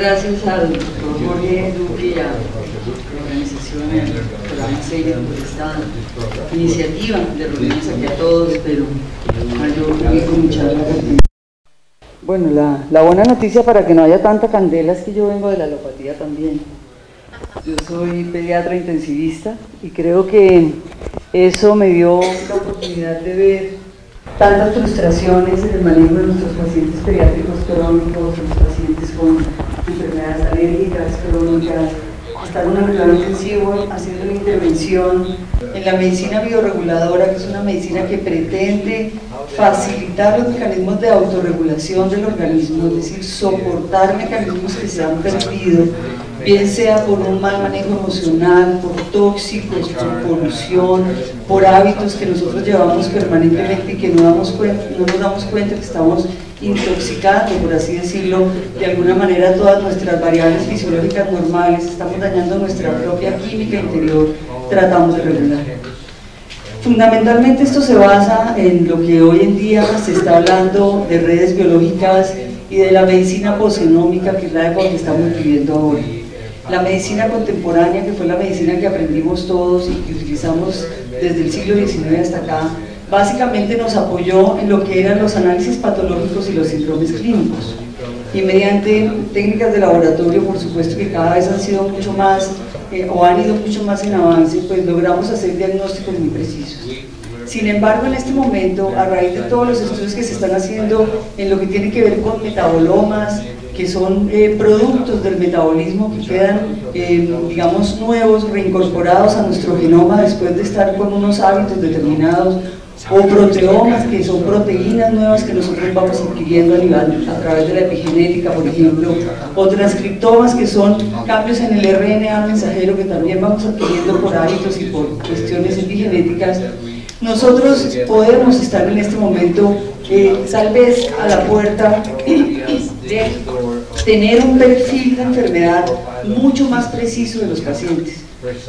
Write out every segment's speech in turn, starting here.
gracias al doctor Jorge Duque y a la organización de la serie por esta iniciativa de reunirnos aquí a todos, pero yo creo que con mucha gracia. Bueno, la buena noticia para que no haya tanta candela es que yo vengo de la alopatía también. Yo soy pediatra intensivista y creo que eso me dio la oportunidad de ver tantas frustraciones en el manejo de nuestros pacientes pediátricos crónicos, los pacientes con enfermedades alérgicas, crónicas, estar en un cuidado intensivo haciendo una intervención en la medicina bioreguladora, que es una medicina que pretende facilitar los mecanismos de autorregulación del organismo, es decir, soportar mecanismos que se han perdido, bien sea por un mal manejo emocional, por tóxicos, por polución, por hábitos que nosotros llevamos permanentemente y que no nos damos cuenta que estamos intoxicando, por así decirlo, de alguna manera todas nuestras variables fisiológicas normales, estamos dañando nuestra propia química interior, tratamos de regular. Fundamentalmente esto se basa en lo que hoy en día se está hablando de redes biológicas y de la medicina posgenómica, que es la época que estamos viviendo ahora. La medicina contemporánea, que fue la medicina que aprendimos todos y que utilizamos desde el siglo XIX hasta acá, básicamente nos apoyó en lo que eran los análisis patológicos y los síndromes clínicos. Y mediante técnicas de laboratorio, por supuesto que cada vez han sido mucho más, o han ido mucho más en avance, pues logramos hacer diagnósticos muy precisos. Sin embargo, en este momento, a raíz de todos los estudios que se están haciendo en lo que tiene que ver con metabolomas, que son productos del metabolismo que quedan, digamos, nuevos, reincorporados a nuestro genoma después de estar con unos hábitos determinados, o proteomas, que son proteínas nuevas que nosotros vamos adquiriendo a través de la epigenética, por ejemplo, o transcriptomas, que son cambios en el RNA mensajero que también vamos adquiriendo por hábitos y por cuestiones epigenéticas. Nosotros podemos estar en este momento tal vez a la puerta de tener un perfil de enfermedad mucho más preciso de los pacientes.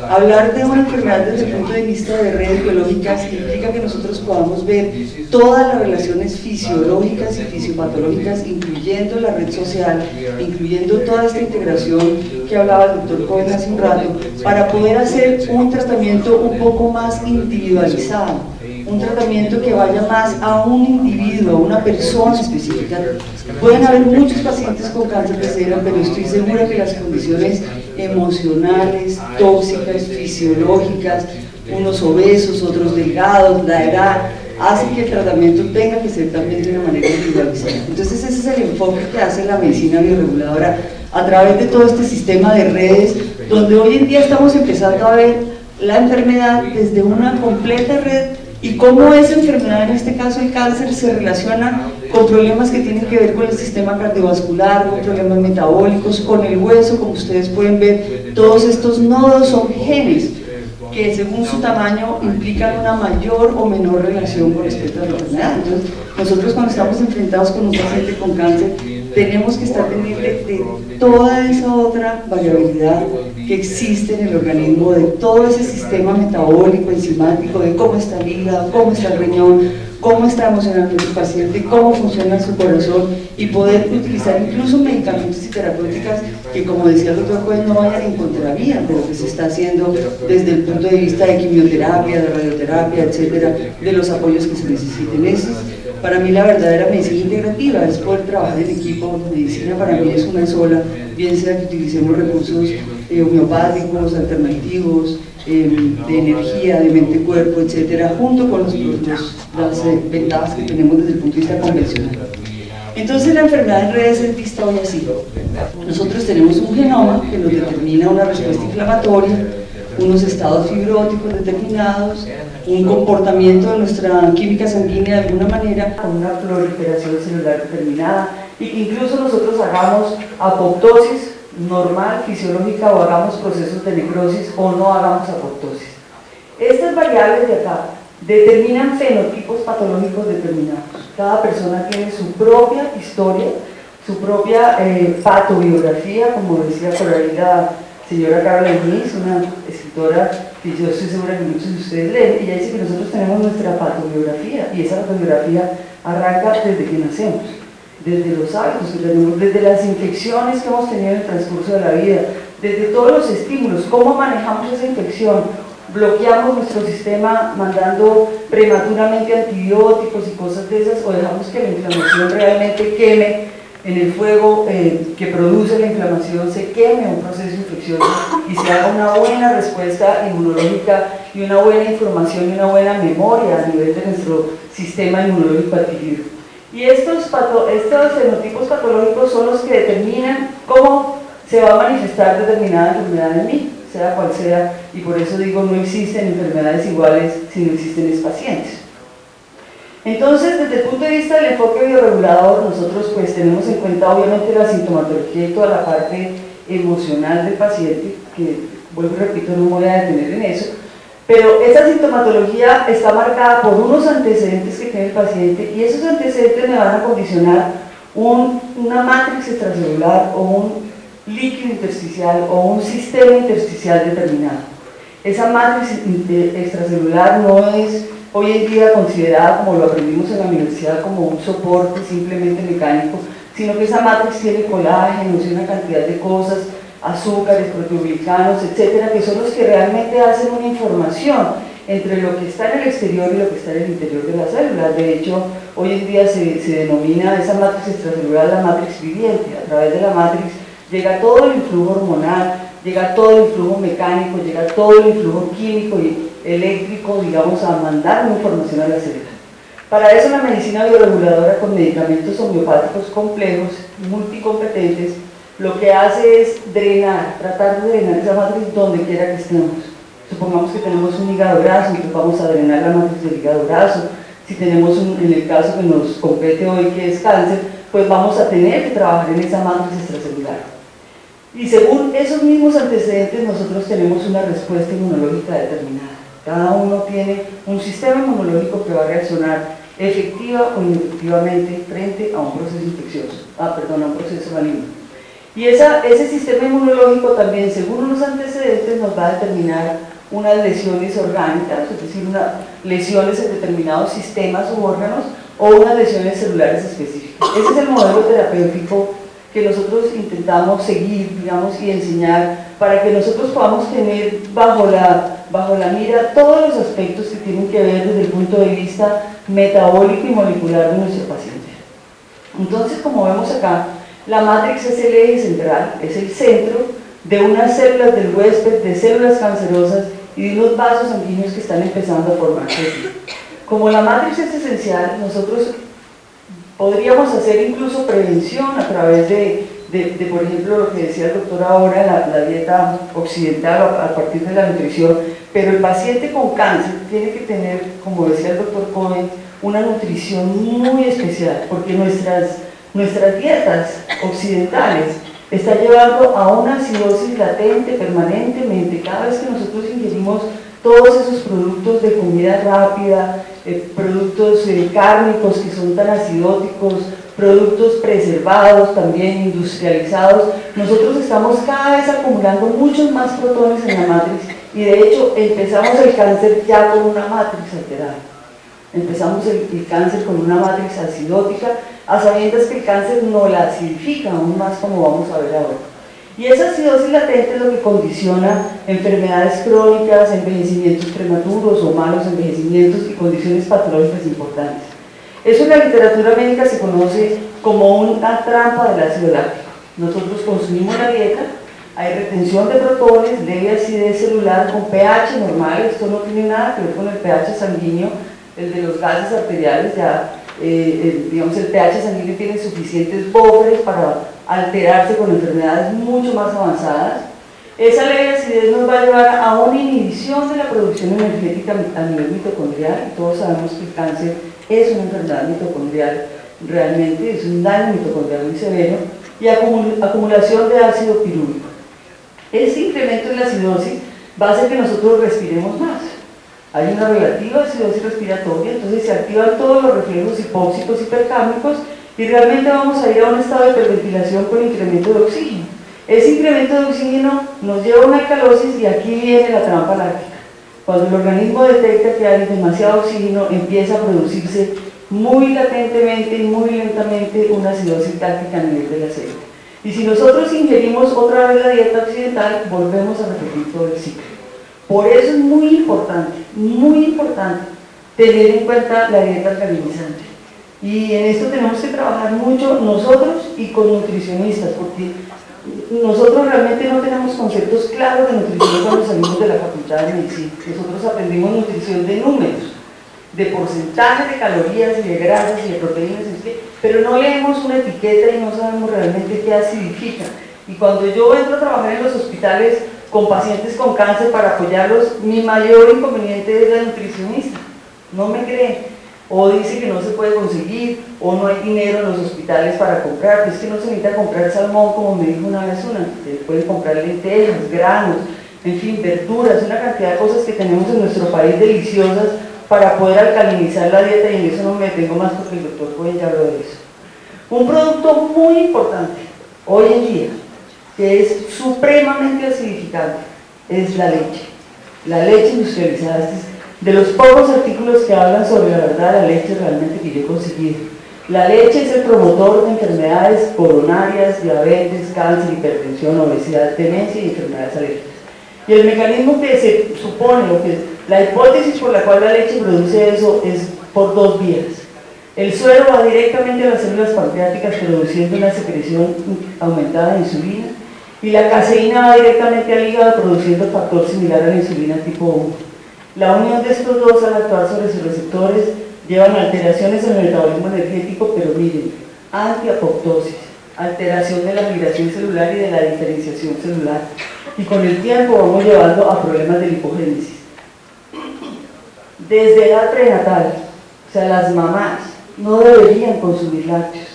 Hablar de una enfermedad desde el punto de vista de redes biológicas implica que nosotros podamos ver todas las relaciones fisiológicas y fisiopatológicas, incluyendo la red social, incluyendo toda esta integración que hablaba el doctor Cohen hace un rato, para poder hacer un tratamiento un poco más individualizado, un tratamiento que vaya más a un individuo, a una persona específica. Pueden haber muchos pacientes con cáncer de seno, pero estoy segura que las condiciones emocionales, tóxicas, fisiológicas, unos obesos, otros delgados, la edad, hacen que el tratamiento tenga que ser también de una manera individualizada. Entonces ese es el enfoque que hace la medicina bioreguladora a través de todo este sistema de redes, donde hoy en día estamos empezando a ver la enfermedad desde una completa red y cómo esa enfermedad, en este caso el cáncer, se relaciona con problemas que tienen que ver con el sistema cardiovascular, con problemas metabólicos, con el hueso. Como ustedes pueden ver, todos estos nodos son genes que según su tamaño implican una mayor o menor relación con respecto a la enfermedad. Entonces, nosotros cuando estamos enfrentados con un paciente con cáncer, tenemos que estar pendientes de toda esa otra variabilidad que existe en el organismo, de todo ese sistema metabólico, enzimático, de cómo está el hígado, cómo está el riñón, cómo está emocionalmente el paciente, cómo funciona su corazón, y poder utilizar incluso medicamentos y terapéuticas que, como decía el doctor Cohen, no vayan en contravía de lo que se está haciendo desde el punto de vista de quimioterapia, de radioterapia, etcétera, de los apoyos que se necesiten. Eso es, para mí, la verdadera medicina integrativa, es poder trabajar en equipo. Medicina para mí es una sola, bien sea que utilicemos recursos homeopáticos, alternativos, de energía, de mente-cuerpo, etcétera, junto con las ventajas que tenemos desde el punto de vista convencional. Entonces la enfermedad en redes es vista hoy así. Nosotros tenemos un genoma que nos determina una respuesta inflamatoria, unos estados fibróticos determinados, un comportamiento de nuestra química sanguínea de alguna manera, con una proliferación celular determinada, y que incluso nosotros hagamos apoptosis normal, fisiológica, o hagamos procesos de necrosis o no hagamos apoptosis. Estas variables de acá determinan fenotipos patológicos determinados. Cada persona tiene su propia historia, su propia patobiografía, como decía por ahí la señora Carla Inís, una escritora que yo estoy segura que muchos de ustedes leen. Ella dice que nosotros tenemos nuestra patobiografía, y esa patobiografía arranca desde que nacemos. desde los hábitos que tenemos, desde las infecciones que hemos tenido en el transcurso de la vida, desde todos los estímulos, cómo manejamos esa infección, bloqueamos nuestro sistema mandando prematuramente antibióticos y cosas de esas, o dejamos que la inflamación realmente queme en el fuego que produce la inflamación, se queme un proceso infeccioso y se haga una buena respuesta inmunológica y una buena información y una buena memoria a nivel de nuestro sistema inmunológico adquirido. Y estos fenotipos patológicos son los que determinan cómo se va a manifestar determinada enfermedad en mí, sea cual sea, y por eso digo, no existen enfermedades iguales si no existen pacientes. Entonces, desde el punto de vista del enfoque bioregulador, nosotros pues tenemos en cuenta obviamente la sintomatología y toda la parte emocional del paciente, que vuelvo y repito, no me voy a detener en eso, pero esa sintomatología está marcada por unos antecedentes que tiene el paciente y esos antecedentes me van a condicionar una matriz extracelular o un líquido intersticial o un sistema intersticial determinado. Esa matriz extracelular no es hoy en día considerada, como lo aprendimos en la universidad, como un soporte simplemente mecánico, sino que esa matriz tiene colágenos y una cantidad de cosas, azúcares, proteoglicanos, etcétera, que son los que realmente hacen una información entre lo que está en el exterior y lo que está en el interior de las células. De hecho, hoy en día se denomina esa matriz extracelular la matriz viviente. A través de la matriz llega todo el influjo hormonal, llega todo el influjo mecánico, llega todo el influjo químico y eléctrico, digamos, a mandar una información a la célula. Para eso la medicina bioreguladora con medicamentos homeopáticos complejos, multicompetentes, lo que hace es drenar, tratar de drenar esa matriz donde quiera que estemos. Supongamos que tenemos un hígado graso, entonces vamos a drenar la matriz del hígado graso. Si tenemos, en el caso que nos compete hoy, que es cáncer, pues vamos a tener que trabajar en esa matriz extracelular. Y según esos mismos antecedentes, nosotros tenemos una respuesta inmunológica determinada. Cada uno tiene un sistema inmunológico que va a reaccionar efectiva o inefectivamente frente a un proceso infeccioso, a un proceso maligno. Y ese sistema inmunológico también, según unos antecedentes, nos va a determinar unas lesiones orgánicas, es decir, lesiones en determinados sistemas u órganos, o unas lesiones celulares específicas. Ese es el modelo terapéutico que nosotros intentamos seguir, digamos, y enseñar para que nosotros podamos tener bajo la mira todos los aspectos que tienen que ver desde el punto de vista metabólico y molecular de nuestro paciente. Entonces, como vemos acá, la matrix es el eje central, es el centro de unas células del huésped, de células cancerosas y de unos vasos sanguíneos que están empezando a formarse aquí. Como la matrix es esencial, nosotros podríamos hacer incluso prevención a través de por ejemplo, lo que decía el doctor ahora, la dieta occidental a partir de la nutrición, pero el paciente con cáncer tiene que tener, como decía el doctor Cohen, una nutrición muy especial, porque nuestras dietas occidentales están llevando a una acidosis latente permanentemente. Cada vez que nosotros ingerimos todos esos productos de comida rápida, productos cárnicos que son tan acidóticos, productos preservados, también industrializados, nosotros estamos cada vez acumulando muchos más protones en la matriz y de hecho empezamos el cáncer ya con una matriz alterada. Empezamos el cáncer con una matriz acidótica, a sabiendas que el cáncer no la acidifica aún más, como vamos a ver ahora. Y esa acidosis latente es lo que condiciona enfermedades crónicas, envejecimientos prematuros o malos envejecimientos y condiciones patológicas importantes. Eso en la literatura médica se conoce como una trampa del ácido láctico. Nosotros consumimos la dieta, hay retención de protones, leve acidez celular con pH normal, esto no tiene nada que ver con el pH sanguíneo, el de los gases arteriales, ya digamos el pH sanguíneo tiene suficientes buffers para alterarse con enfermedades mucho más avanzadas. Esa leve acidez nos va a llevar a una inhibición de la producción energética a nivel mitocondrial, y todos sabemos que el cáncer es una enfermedad mitocondrial realmente, es un daño mitocondrial muy severo, y acumulación de ácido pirúvico. Ese incremento en la acidosis va a hacer que nosotros respiremos más. Hay una relativa acidosis respiratoria, entonces se activan todos los reflejos hipóxicos hipercámicos y realmente vamos a ir a un estado de hiperventilación con incremento de oxígeno. Ese incremento de oxígeno nos lleva a una alcalosis y aquí viene la trampa láctica. Cuando el organismo detecta que hay demasiado oxígeno, empieza a producirse muy latentemente y muy lentamente una acidosis láctica a nivel de la célula. Y si nosotros ingerimos otra vez la dieta occidental, volvemos a repetir todo el ciclo. Por eso es muy importante tener en cuenta la dieta alcalinizante. Y en esto tenemos que trabajar mucho nosotros y con nutricionistas, porque nosotros realmente no tenemos conceptos claros de nutrición cuando salimos de la facultad de medicina. Nosotros aprendimos nutrición de números, de porcentaje de calorías y de grasas y de proteínas, pero no leemos una etiqueta y no sabemos realmente qué acidifica. Y cuando yo entro a trabajar en los hospitales con pacientes con cáncer para apoyarlos, mi mayor inconveniente es la nutricionista. No me cree, o dice que no se puede conseguir, o no hay dinero en los hospitales para comprar. Pues es que no se necesita comprar salmón, como me dijo una vez una, se pueden comprar lentejas, granos, en fin, verduras, una cantidad de cosas que tenemos en nuestro país deliciosas para poder alcalinizar la dieta, y en eso no me detengo más porque el doctor Cohen ya habló de eso. Un producto muy importante hoy en día, que es supremamente acidificante, es la leche. La leche industrializada. Este es de los pocos artículos que hablan sobre la verdad de la leche realmente que yo he conseguido. La leche es el promotor de enfermedades coronarias, diabetes, cáncer, hipertensión, obesidad, demencia y enfermedades alérgicas. Y el mecanismo que se supone, o que la hipótesis por la cual la leche produce eso, es por dos vías. El suero va directamente a las células pancreáticas produciendo una secreción aumentada de insulina, y la caseína va directamente al hígado produciendo factor similar a la insulina tipo 1. La unión de estos dos al actuar sobre sus receptores llevan alteraciones en el metabolismo energético, pero miren, antiapoptosis, alteración de la migración celular y de la diferenciación celular, y con el tiempo vamos llevando a problemas de lipogénesis. Desde edad prenatal, o sea, las mamás no deberían consumir lácteos.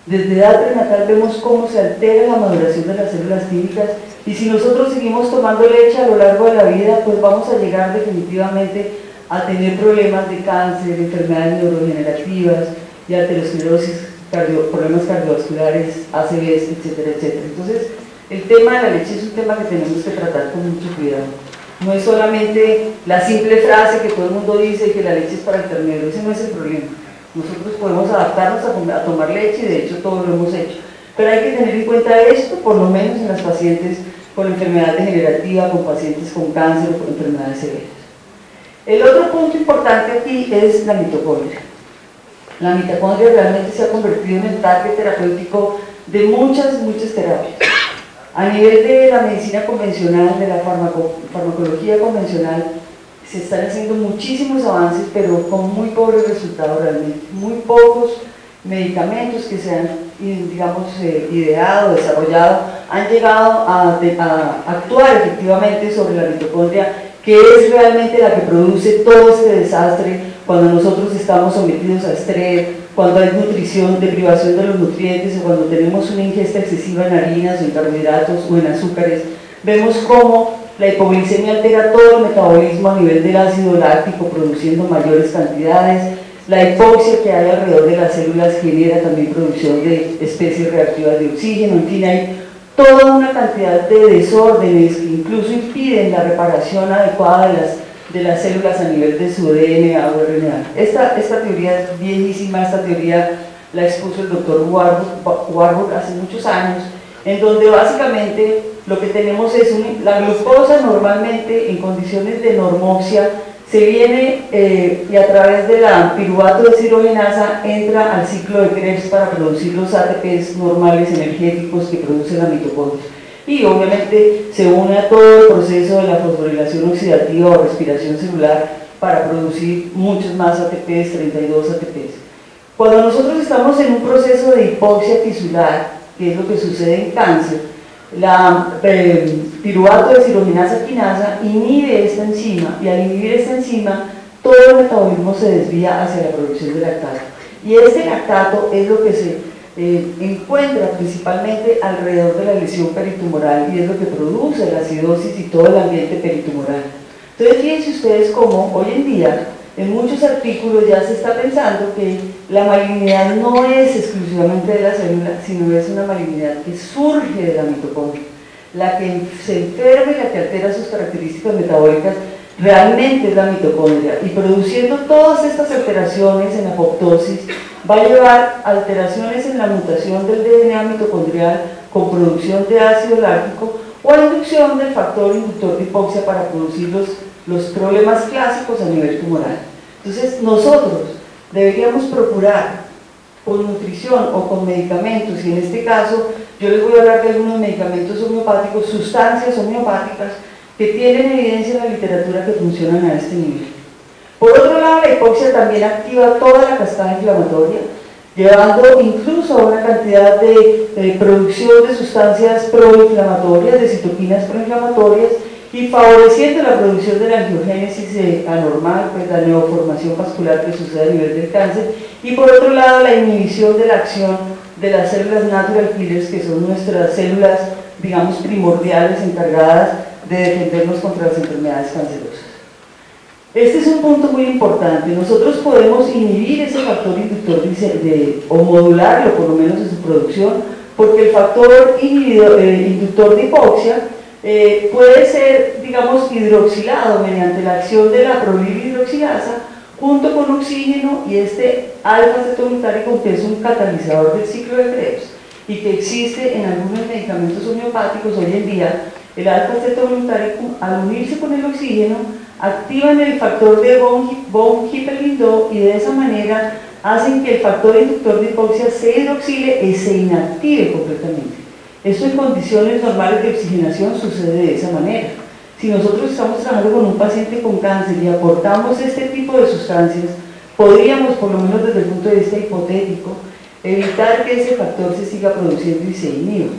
Desde edad prenatal vemos cómo se altera la maduración de las células típicas, y si nosotros seguimos tomando leche a lo largo de la vida, pues vamos a llegar definitivamente a tener problemas de cáncer, enfermedades neurodegenerativas y aterosclerosis, problemas cardiovasculares, ACVs, etcétera, etcétera. Entonces, el tema de la leche es un tema que tenemos que tratar con mucho cuidado. No es solamente la simple frase que todo el mundo dice que la leche es para el ternero, ese no es el problema. Nosotros podemos adaptarnos a tomar leche, y de hecho todos lo hemos hecho. Pero hay que tener en cuenta esto, por lo menos en las pacientes con enfermedad degenerativa, con pacientes con cáncer o con enfermedades severas. El otro punto importante aquí es la mitocondria. La mitocondria realmente se ha convertido en el target terapéutico de muchas terapias. A nivel de la medicina convencional, de la farmacología convencional, se están haciendo muchísimos avances, pero con muy pobres resultados realmente. Muy pocos medicamentos que se han, digamos, ideado, desarrollado, han llegado a actuar efectivamente sobre la mitocondria, que es realmente la que produce todo este desastre cuando nosotros estamos sometidos a estrés, cuando hay nutrición, deprivación de los nutrientes, o cuando tenemos una ingesta excesiva en harinas, en carbohidratos o en azúcares. Vemos cómo la hipoglicemia altera todo el metabolismo a nivel del ácido láctico, produciendo mayores cantidades. La hipoxia que hay alrededor de las células genera también producción de especies reactivas de oxígeno. En fin, hay toda una cantidad de desórdenes que incluso impiden la reparación adecuada de las células a nivel de su DNA o RNA. Esta teoría es viejísima. Esta teoría la expuso el doctor Warburg hace muchos años, en donde básicamente lo que tenemos es la glucosa normalmente en condiciones de normoxia se viene y a través de la piruvato de deshidrogenasa entra al ciclo de Krebs para producir los ATPs normales energéticos que produce la mitocondria, y obviamente se une a todo el proceso de la fosforilación oxidativa o respiración celular para producir muchos más ATPs, 32 ATPs. Cuando nosotros estamos en un proceso de hipoxia tisular, que es lo que sucede en cáncer, la piruvato de deshidrogenasa quinasa inhibe esta enzima, y al inhibir esta enzima todo el metabolismo se desvía hacia la producción de lactato, y este lactato es lo que se encuentra principalmente alrededor de la lesión peritumoral, y es lo que produce la acidosis y todo el ambiente peritumoral. Entonces fíjense ustedes cómo hoy en día en muchos artículos ya se está pensando que la malignidad no es exclusivamente de la célula, sino es una malignidad que surge de la mitocondria. La que se enferma y la que altera sus características metabólicas realmente es la mitocondria, y produciendo todas estas alteraciones en apoptosis va a llevar alteraciones en la mutación del DNA mitocondrial con producción de ácido láctico o a inducción del factor inductor de hipoxia para producir los problemas clásicos a nivel tumoral. Entonces nosotros deberíamos procurar con nutrición o con medicamentos, y en este caso yo les voy a hablar de algunos medicamentos homeopáticos, sustancias homeopáticas que tienen evidencia en la literatura que funcionan a este nivel. Por otro lado, la hipoxia también activa toda la cascada inflamatoria, llevando incluso a una cantidad de producción de sustancias proinflamatorias, de citoquinas proinflamatorias, y favoreciendo la producción de la angiogénesis anormal, pues la neoformación vascular que sucede a nivel del cáncer, y por otro lado la inhibición de la acción de las células natural killers, que son nuestras células, digamos, primordiales encargadas de defendernos contra las enfermedades cancerosas. Este es un punto muy importante. Nosotros podemos inhibir ese factor inductor o modularlo por lo menos en su producción, porque el factor inductor de hipoxia puede ser, digamos, hidroxilado mediante la acción de la prolilhidroxilasa junto con oxígeno, y este alfa-cetoglutarico, que es un catalizador del ciclo de Krebs y que existe en algunos medicamentos homeopáticos hoy en día. El alfa-cetoglutarico, al unirse con el oxígeno, activan el factor de von Hippel-Lindau y de esa manera hacen que el factor inductor de hipoxia se hidroxile y se inactive completamente. Esto en condiciones normales de oxigenación sucede de esa manera. Si nosotros estamos trabajando con un paciente con cáncer y aportamos este tipo de sustancias, podríamos, por lo menos desde el punto de vista hipotético, evitar que ese factor se siga produciendo y se inhiba.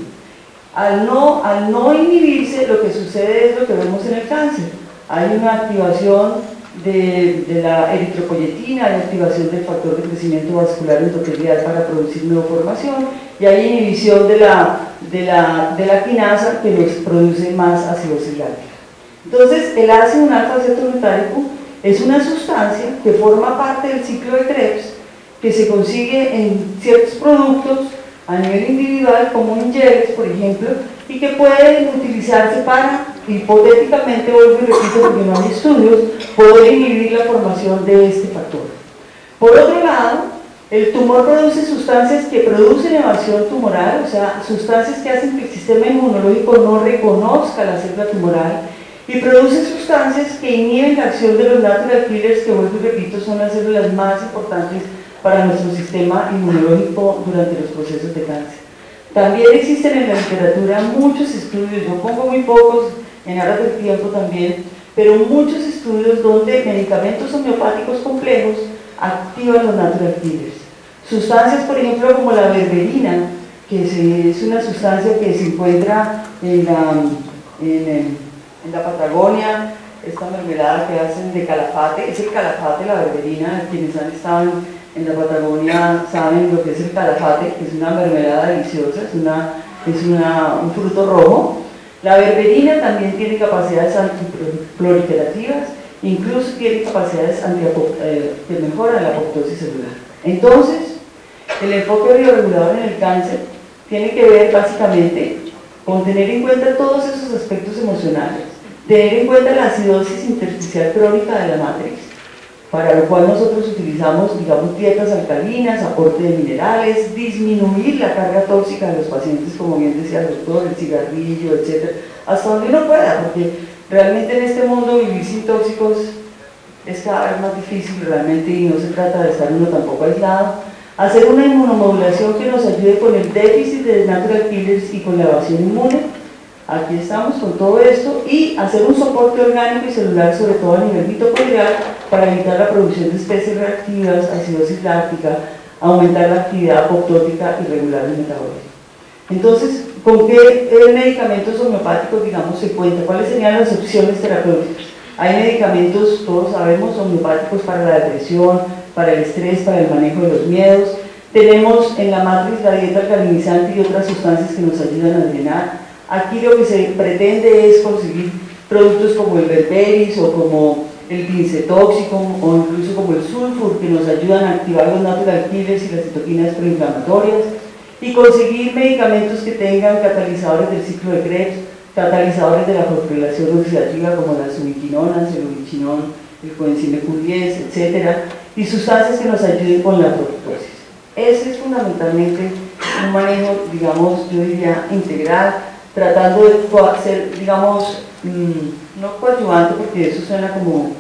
Al no inhibirse, lo que sucede es lo que vemos en el cáncer. Hay una activación de la eritropoyetina, hay activación del factor de crecimiento vascular endotelial para producir neoformación, y hay inhibición de la quinasa que nos produce más acidosis láctica. Entonces, el ácido alfa-cetoglutarico es una sustancia que forma parte del ciclo de Krebs, que se consigue en ciertos productos a nivel individual, como en geles, por ejemplo, y que pueden utilizarse para, hipotéticamente, vuelvo y repito porque no hay estudios, poder inhibir la formación de este factor. Por otro lado, el tumor produce sustancias que producen evasión tumoral, o sea, sustancias que hacen que el sistema inmunológico no reconozca la célula tumoral, y produce sustancias que inhiben la acción de los natural killers, que, vuelvo y repito, son las células más importantes para nuestro sistema inmunológico durante los procesos de cáncer. También existen en la literatura muchos estudios, yo pongo muy pocos en aras del tiempo también, pero muchos estudios donde medicamentos homeopáticos complejos activan los natural killers. Sustancias, por ejemplo, como la berberina, que es una sustancia que se encuentra en la Patagonia, esta mermelada que hacen de calafate, es el calafate, la berberina. Quienes han estado en la Patagonia saben lo que es el calafate, que es una mermelada deliciosa, es un fruto rojo. La berberina también tiene capacidades antiproliferativas, incluso tiene capacidades que mejoran la apoptosis celular. Entonces, el enfoque bioregulador en el cáncer tiene que ver básicamente con tener en cuenta todos esos aspectos emocionales, tener en cuenta la acidosis intersticial crónica de la matriz, para lo cual nosotros utilizamos, digamos, dietas alcalinas, aporte de minerales, disminuir la carga tóxica de los pacientes, como bien decía el doctor, el cigarrillo, etc., hasta donde uno pueda, porque realmente en este mundo vivir sin tóxicos es cada vez más difícil realmente, y no se trata de estar uno tampoco aislado. Hacer una inmunomodulación que nos ayude con el déficit de natural killers y con la evasión inmune. Aquí estamos con todo esto, y hacer un soporte orgánico y celular, sobre todo a nivel mitocondrial, para evitar la producción de especies reactivas, acidosis láctica, aumentar la actividad apoptótica y regular el metabolismo. Entonces, ¿con qué medicamentos homeopáticos, digamos, se cuenta? ¿Cuáles serían las opciones terapéuticas? Hay medicamentos, todos sabemos, homeopáticos para la depresión, para el estrés, para el manejo de los miedos. Tenemos en la matriz la dieta alcalinizante y otras sustancias que nos ayudan a drenar. Aquí lo que se pretende es conseguir productos como el berberis o como el pincetoxicum o incluso como el sulfur, que nos ayudan a activar los natural killers y las citoquinas proinflamatorias, y conseguir medicamentos que tengan catalizadores del ciclo de Krebs, catalizadores de la fosforilación oxidativa como las ubiquinonas, el ubichinón, el coenzima Q10, etc. Y sustancias que nos ayuden con la apoptosis. Ese es fundamentalmente un manejo, digamos, yo diría integral, tratando de ser, digamos, no coadyuvante porque eso suena como,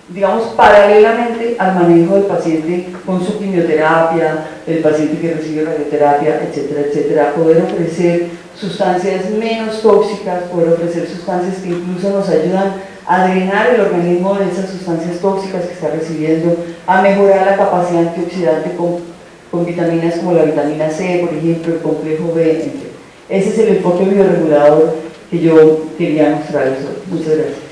digamos, paralelamente al manejo del paciente con su quimioterapia, el paciente que recibe radioterapia, etcétera, etcétera, poder ofrecer sustancias menos tóxicas, poder ofrecer sustancias que incluso nos ayudan a drenar el organismo de esas sustancias tóxicas que está recibiendo, a mejorar la capacidad antioxidante con vitaminas como la vitamina C, por ejemplo, el complejo B, etc. Ese es el enfoque bioregulador que yo quería mostrarles hoy. Muchas gracias.